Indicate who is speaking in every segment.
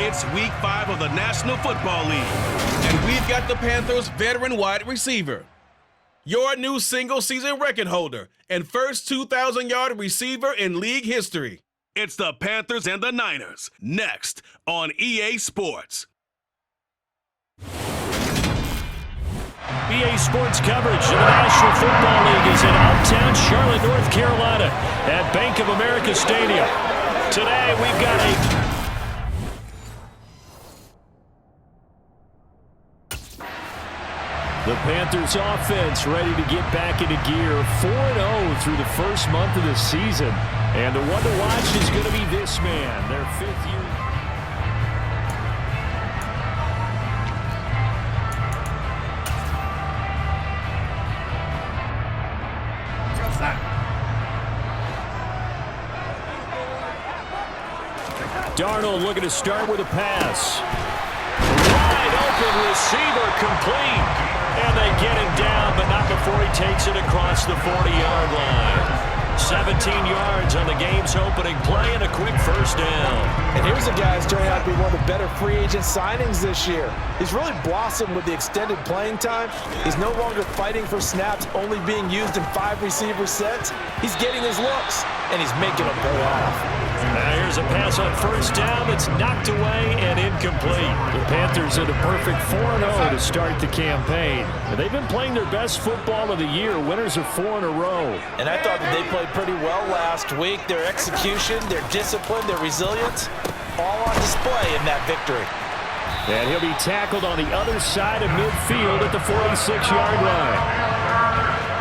Speaker 1: It's Week 5 of the National Football League, and we've got the Panthers' veteran wide receiver, your new single-season record holder and first 2,000-yard receiver in league history. It's the Panthers and the Niners, next on EA Sports.
Speaker 2: EA Sports coverage of the National Football League is in uptown Charlotte, North Carolina at Bank of America Stadium. Today we've got the Panthers offense ready to get back into gear, 4-0 through the first month of the season. And the one to watch is going to be this man, their fifth year. Darnold looking to start with a pass. Wide open receiver complete. And they get him down, but not before he takes it across the 40-yard line. 17 yards on the game's opening play and a quick first down.
Speaker 3: And here's a guy who's turning out to be one of the better free agent signings this year. He's really blossomed with the extended playing time. He's no longer fighting for snaps, only being used in 5 receiver sets. He's getting his looks, and he's making them pay off.
Speaker 2: Now here's a pass on first down that's knocked away and incomplete. The Panthers are the perfect 4-0 to start the campaign. And they've been playing their best football of the year, winners of 4 in a row.
Speaker 3: And I thought that they played pretty well last week. Their execution, their discipline, their resilience, all on display in that victory.
Speaker 2: And he'll be tackled on the other side of midfield at the 46-yard line.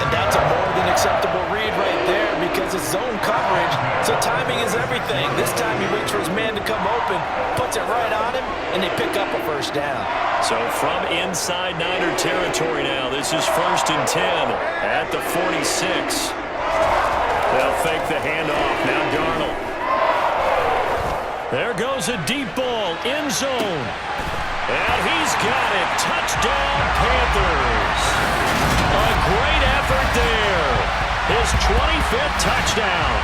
Speaker 3: And that's a more than acceptable read right there because it's zone coverage, so timing is everything. This time he waits for his man to come open, puts it right on him, and they pick up a first down.
Speaker 2: So from inside Niner territory now, this is 1st and 10 at the 46. They'll fake the handoff. Now Darnold. There goes a deep ball, end zone. And he's got it. Touchdown, Panthers. A great effort there. His 25th touchdown.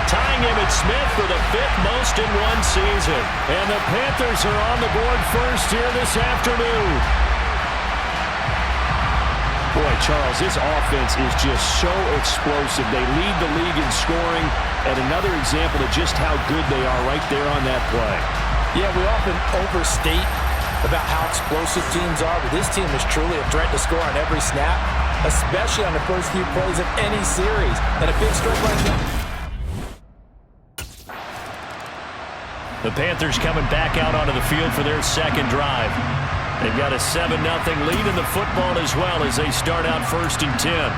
Speaker 2: Tying him at Smith for the 5th most in one season. And the Panthers are on the board first here this afternoon. Boy, Charles, this offense is just so explosive. They lead the league in scoring, and another example of just how good they are right there on that play.
Speaker 3: Yeah, we often overstate about how explosive teams are, but this team is truly a threat to score on every snap, especially on the first few plays of any series. And a big stroke like that.
Speaker 2: The Panthers coming back out onto the field for their second drive. They've got a 7-0 lead in the football as well as they start out 1st and 10.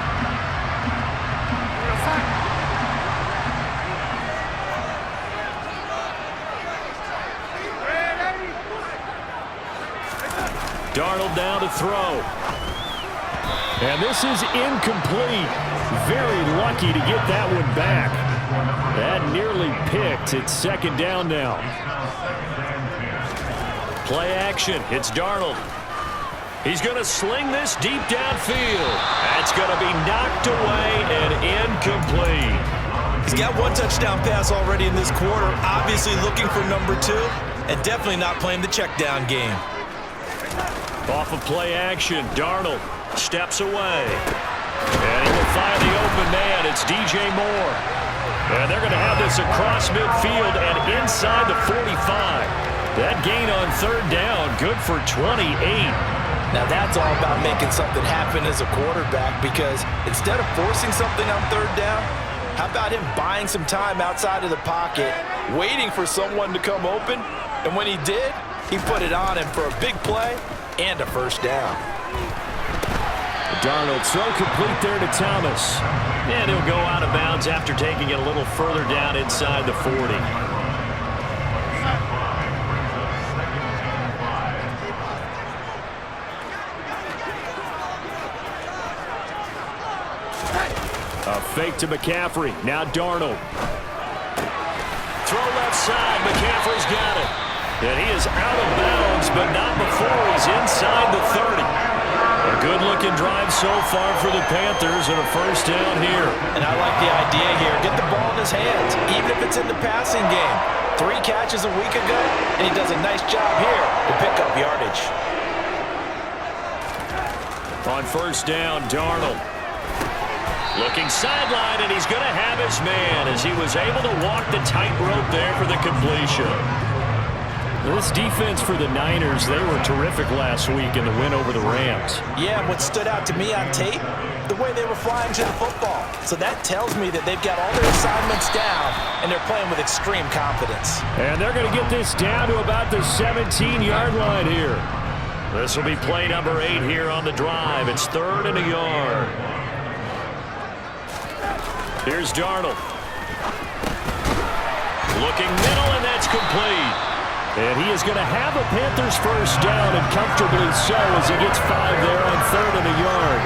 Speaker 2: Darnold down to throw. And this is incomplete. Very lucky to get that one back. That nearly picked. It's 2nd down now. Play action. It's Darnold. He's going to sling this deep downfield. That's going to be knocked away and incomplete.
Speaker 3: He's got 1 touchdown pass already in this quarter. Obviously looking for number 2 and definitely not playing the check down game.
Speaker 2: Off of play action, Darnold steps away. And he will find the open man. It's DJ Moore. And they're going to have this across midfield and inside the 45. That gain on 3rd down, good for 28.
Speaker 3: Now that's all about making something happen as a quarterback, because instead of forcing something on 3rd down, how about him buying some time outside of the pocket, waiting for someone to come open, and when he did, he put it on him for a big play and a first down.
Speaker 2: Darnold throw complete there to Thomas. And he'll go out of bounds after taking it a little further down inside the 40. A fake to McCaffrey. Now Darnold. Throw left side. McCaffrey's got it. And he is out of bounds, but not before he's inside the 30. A good-looking drive so far for the Panthers and a first down here.
Speaker 3: And I like the idea here. Get the ball in his hands, even if it's in the passing game. 3 catches a week ago, and he does a nice job here to pick up yardage.
Speaker 2: On first down, Darnold. Looking sideline, and he's going to have his man as he was able to walk the tightrope there for the completion. This defense for the Niners, they were terrific last week in the win over the Rams.
Speaker 3: Yeah, what stood out to me on tape, the way they were flying to the football. So that tells me that they've got all their assignments down, and they're playing with extreme confidence.
Speaker 2: And they're going to get this down to about the 17-yard line here. This will be play number 8 here on the drive. It's 3rd and a yard. Here's Darnold. Looking middle, and that's complete. And he is going to have a Panthers first down, and comfortably so, as he gets 5 there on 3rd and a yard.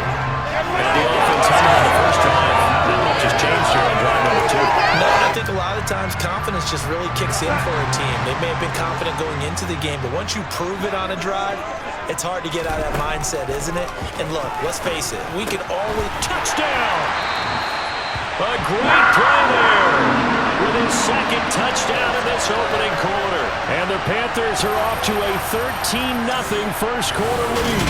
Speaker 2: And the offense on the first drive. Not much has changed here on drive number 2.
Speaker 3: No, I think a lot of times confidence just really kicks in for a team. They may have been confident going into the game, but once you prove it on a drive, it's hard to get out of that mindset, isn't it? And look, let's face it, we can always...
Speaker 2: Touchdown! A great play there with his 2nd touchdown in this opening quarter. And the Panthers are off to a 13-0 first quarter lead.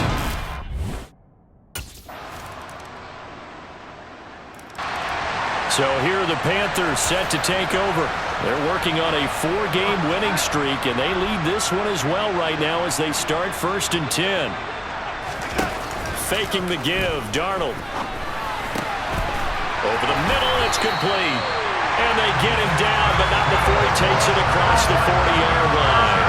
Speaker 2: So here are the Panthers set to take over. They're working on a 4-game winning streak, and they lead this one as well right now as they start 1st and 10. Faking the give, Darnold. Over the middle, it's complete. And they get him down, but not before he takes it across the 40-yard line.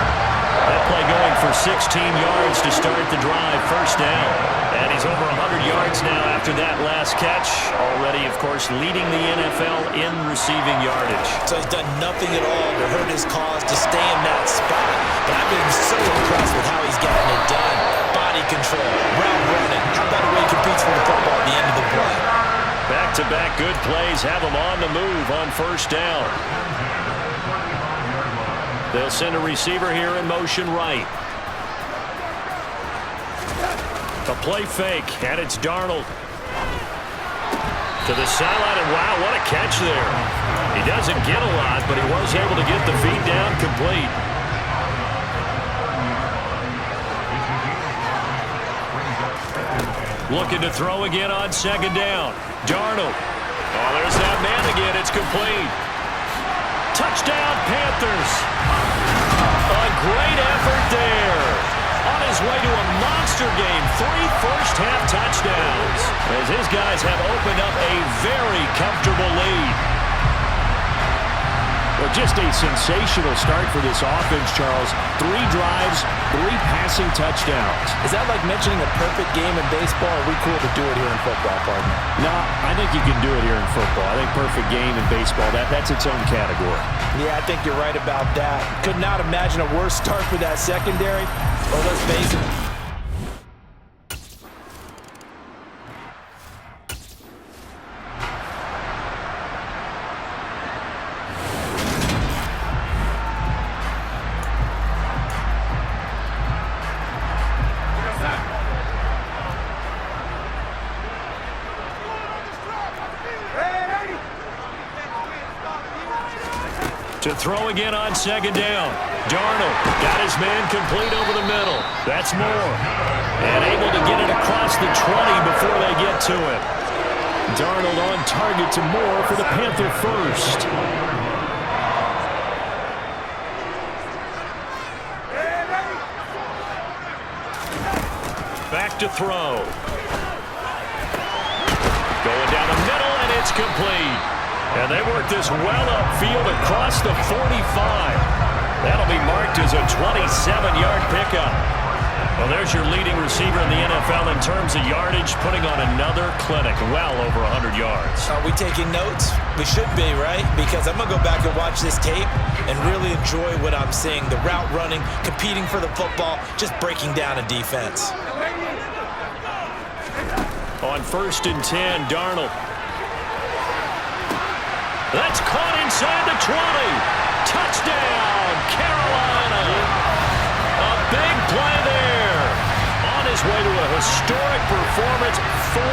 Speaker 2: That play going for 16 yards to start the drive, first down. And he's over 100 yards now after that last catch. Already, of course, leading the NFL in receiving yardage.
Speaker 3: So he's done nothing at all to hurt his cause to stay in that spot. But I've been so impressed with how he's gotten it done. Body control, route running. How about the way he competes for the football at the end of the play?
Speaker 2: Back-to-back good plays have him on the move on first down. They'll send a receiver here in motion right. A play fake, and it's Darnold. To the sideline, and wow, what a catch there. He doesn't get a lot, but he was able to get the feet down complete. Looking to throw again on 2nd down. Darnold. Oh, there's that man again. It's complete. Touchdown, Panthers. A great effort there. On his way to a monster game. 3 first-half touchdowns. As his guys have opened up a very comfortable lead. Well, just a sensational start for this offense, Charles. 3 drives, 3 passing touchdowns.
Speaker 3: Is that like mentioning a perfect game in baseball? Or are we cool to do it here in football, partner?
Speaker 2: No, I think you can do it here in football. I think perfect game in baseball, that's its own category.
Speaker 3: Yeah, I think you're right about that. Could not imagine a worse start for that secondary. Well, let's face it.
Speaker 2: To throw again on 2nd down. Darnold got his man complete over the middle. That's Moore. And able to get it across the 20 before they get to it. Darnold on target to Moore for the Panther first. Back to throw. Going down the middle, and it's complete. And they work this well upfield across the 45. That'll be marked as a 27-yard pickup. Well, there's your leading receiver in the NFL in terms of yardage, putting on another clinic, well over 100 yards.
Speaker 3: Are we taking notes? We should be, right? Because I'm going to go back and watch this tape and really enjoy what I'm seeing. The route running, competing for the football, just breaking down a defense.
Speaker 2: On 1st and 10, Darnold. That's caught inside the 20. Touchdown, Carolina. A big play there. On his way to a historic performance, 4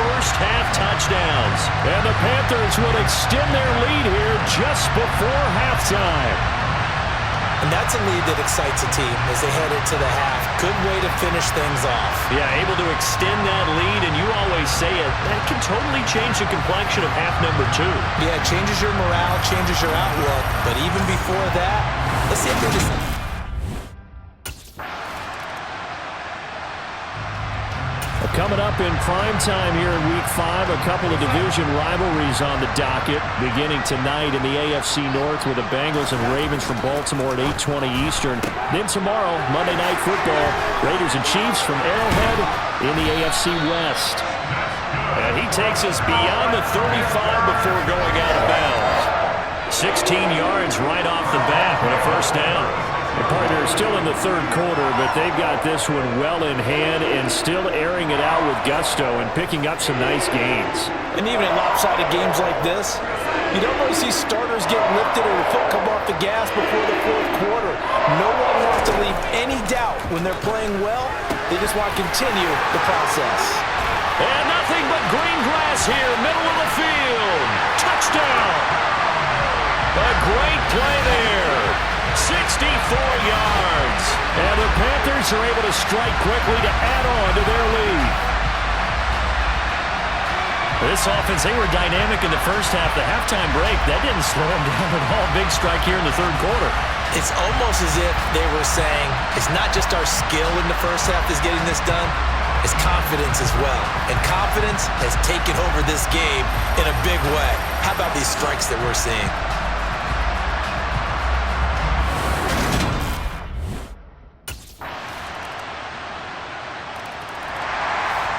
Speaker 2: first-half touchdowns. And the Panthers will extend their lead here just before halftime.
Speaker 3: And that's a lead that excites a team as they head into the half. Good way to finish things off.
Speaker 2: Yeah, able to extend that lead, and you always say it, that can totally change the complexion of half number 2.
Speaker 3: Yeah, it changes your morale, changes your outlook. But even before that, let's see if they just...
Speaker 2: Coming up in prime time here in Week 5, a couple of division rivalries on the docket, beginning tonight in the AFC North with the Bengals and Ravens from Baltimore at 8:20 Eastern. Then tomorrow, Monday Night Football, Raiders and Chiefs from Arrowhead in the AFC West. And he takes us beyond the 35 before going out of bounds. 16 yards right off the bat with a first down. The partner is still in the third quarter, but they've got this one well in hand and still airing it out with gusto and picking up some nice gains.
Speaker 3: And even in lopsided games like this, you don't really see starters get lifted or the foot come off the gas before the fourth quarter. No one wants to leave any doubt when they're playing well. They just want to continue the process.
Speaker 2: And nothing but green grass here, middle of the field. Touchdown! A great play there. 64 yards. And the Panthers are able to strike quickly to add on to their lead. This offense, they were dynamic in the first half. The halftime break, that didn't slow them down at all. Big strike here in the third quarter.
Speaker 3: It's almost as if they were saying, it's not just our skill in the first half that's getting this done, it's confidence as well. And confidence has taken over this game in a big way. How about these strikes that we're seeing?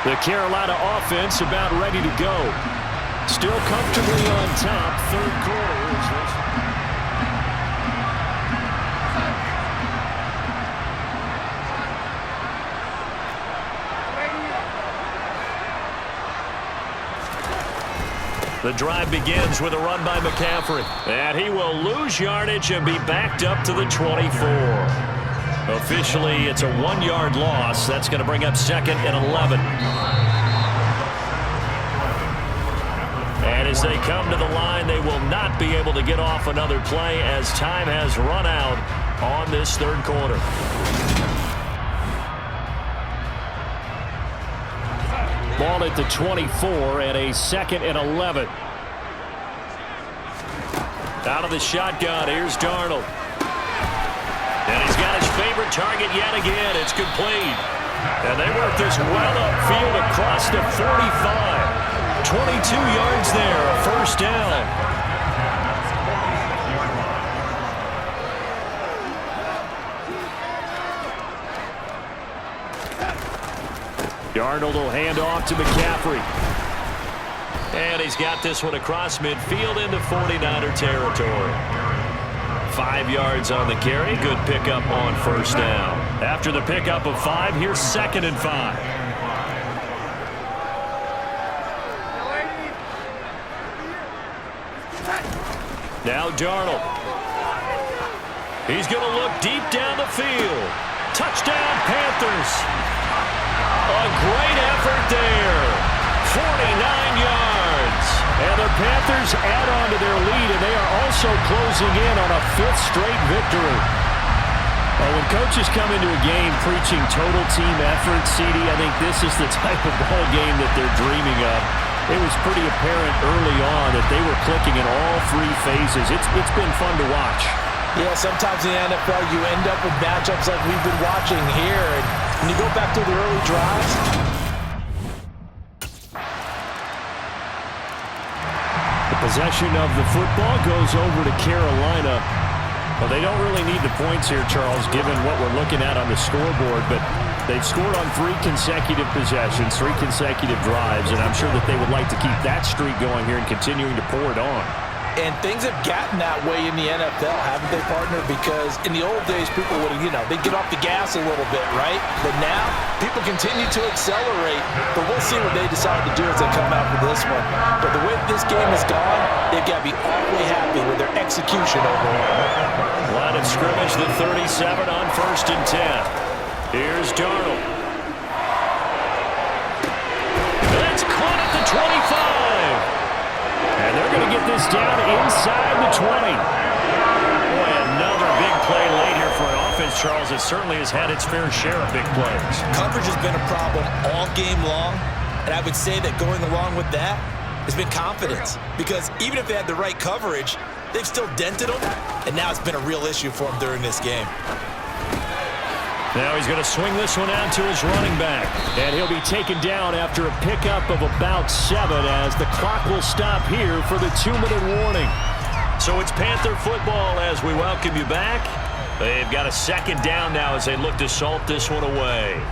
Speaker 2: The Carolina offense about ready to go. Still comfortably on top, third quarter. The drive begins with a run by McCaffrey. And he will lose yardage and be backed up to the 24. Officially, it's a 1-yard loss. That's going to bring up 2nd and 11. And as they come to the line, they will not be able to get off another play as time has run out on this third quarter. Ball at the 24 and a 2nd and 11. Out of the shotgun, here's Darnold. And he's got his favorite target yet again. It's complete. And they work this well upfield across the 45. 22 yards there, a first down. Darnold will hand off to McCaffrey. And he's got this one across midfield into 49er territory. 5 yards on the carry. Good pickup on first down. After the pickup of 5, here's 2nd and 5. Now Darnold. He's going to look deep down the field. Touchdown, Panthers. A great effort there. 49 yards. And the Panthers add on to their lead, and they are also closing in on a 5th straight victory. Well, when coaches come into a game preaching total team effort, CD, I think this is the type of ball game that they're dreaming of. It was pretty apparent early on that they were clicking in all 3 phases. It's been fun to watch.
Speaker 3: Yeah, sometimes in the NFL you end up with matchups like we've been watching here. And when you go back to the early drives,
Speaker 2: possession of the football goes over to Carolina. Well, they don't really need the points here, Charles, given what we're looking at on the scoreboard, but they've scored on 3 consecutive possessions, 3 consecutive drives, and I'm sure that they would like to keep that streak going here and continuing to pour it on.
Speaker 3: And things have gotten that way in the NFL, haven't they, partner? Because in the old days, people would, they'd get off the gas a little bit, right? But now, people continue to accelerate. But we'll see what they decide to do as they come out for this one. But the way this game has gone, they've got to be awfully happy with their execution overall.
Speaker 2: Line of scrimmage, the 37 on 1st and 10. Here's Darnold. get this down inside the 20. Boy, another big play late here for an offense, Charles, that certainly has had its fair share of big plays.
Speaker 3: Coverage has been a problem all game long, and I would say that going along with that has been confidence, because even if they had the right coverage, they've still dented them, and now it's been a real issue for them during this game.
Speaker 2: Now he's going to swing this one out to his running back, and he'll be taken down after a pickup of about 7 as the clock will stop here for the 2-minute warning. So it's Panther football as we welcome you back. They've got a second down now as they look to salt this one away.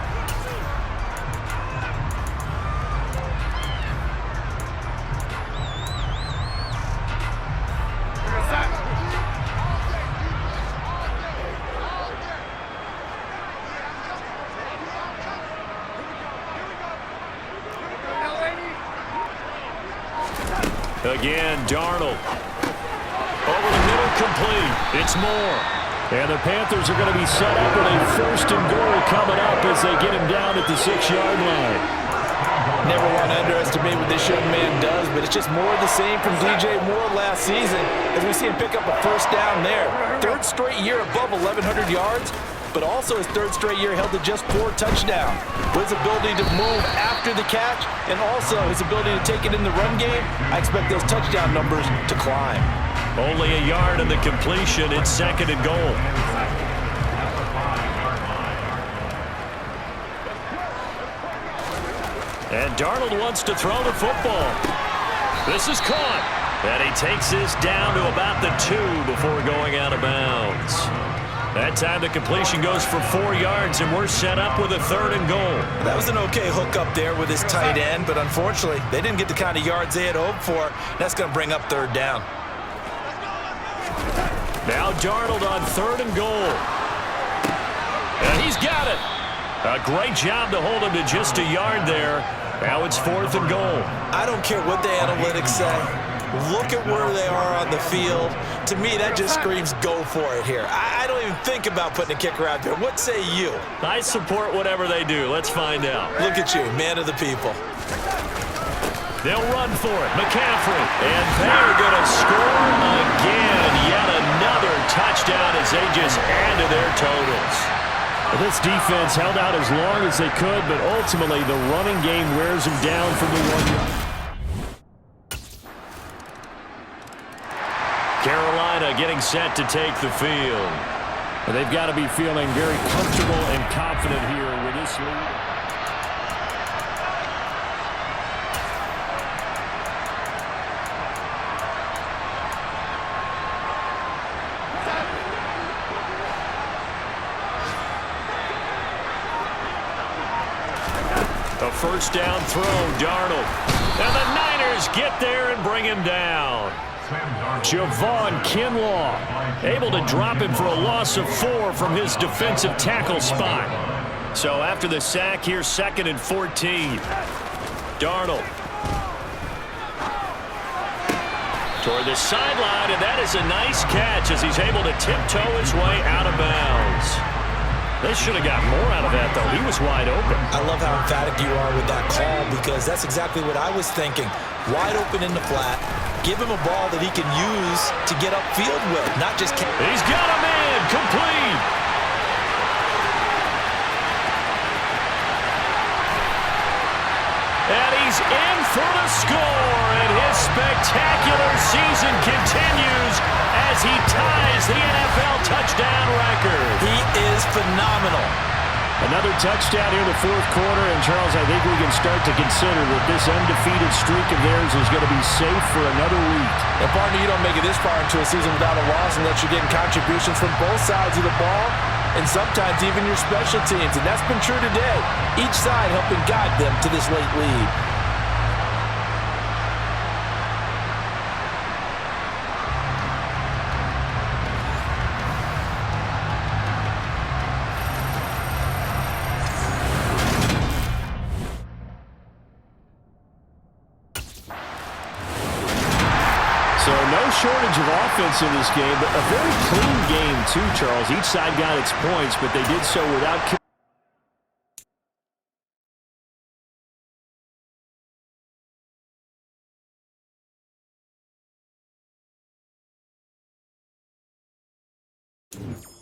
Speaker 2: Again, Darnold. Over the middle, complete. It's Moore. And the Panthers are going to be set up with a 1st and goal coming up as they get him down at the 6-yard line.
Speaker 3: Never want to underestimate what this young man does, but it's just more of the same from DJ Moore last season as we see him pick up a 1st down there. 3rd straight year above 1,100 yards, but also his 3rd straight year held to just 4 touchdowns. With his ability to move after the catch and also his ability to take it in the run game, I expect those touchdown numbers to climb.
Speaker 2: Only a yard on the completion. It's 2nd and goal. And Darnold wants to throw the football. This is caught. And he takes this down to about the 2 before going out of bounds. That time the completion goes for 4 yards, and we're set up with a 3rd and goal.
Speaker 3: That was an okay hook up there with his tight end, but unfortunately, they didn't get the kind of yards they had hoped for. That's going to bring up 3rd down.
Speaker 2: Now Darnold on 3rd and goal. And he's got it. A great job to hold him to just a yard there. Now it's 4th and goal.
Speaker 3: I don't care what the analytics say. Look at where they are on the field. To me, that just screams go for it here. I don't even think about putting a kicker out there. What say you?
Speaker 2: I support whatever they do. Let's find out.
Speaker 3: Look at you, man of the people.
Speaker 2: They'll run for it. McCaffrey. And they're going to score again. Yet another touchdown as they just add to their totals. Well, this defense held out as long as they could, but ultimately the running game wears them down from the 1 yard. Carolina getting set to take the field. And they've got to be feeling very comfortable and confident here with this lead. A 1st down throw, Darnold. And the Niners get there and bring him down. Javon Kinlaw able to drop him for a loss of 4 from his defensive tackle spot. So after the sack here, 2nd and 14. Darnold. Toward the sideline, and that is a nice catch as he's able to tiptoe his way out of bounds. They should have got more out of that, though. He was wide open.
Speaker 3: I love how emphatic you are with that call because that's exactly what I was thinking. Wide open in the flat. Give him a ball that he can use to get upfield with, not just...
Speaker 2: He's got a man, complete. And he's in for the score, and his spectacular season continues as he ties the NFL touchdown record.
Speaker 3: He is phenomenal.
Speaker 2: Another touchdown here in the 4th quarter, and Charles, I think we can start to consider that this undefeated streak of theirs is going to be safe for another week.
Speaker 3: And partner, you don't make it this far into a season without a loss unless you're getting contributions from both sides of the ball, and sometimes even your special teams, and that's been true today. Each side helping guide them to this late lead.
Speaker 2: So no shortage of offense in this game, but a very clean game too, Charles. Each side got its points, but they did so without
Speaker 1: it.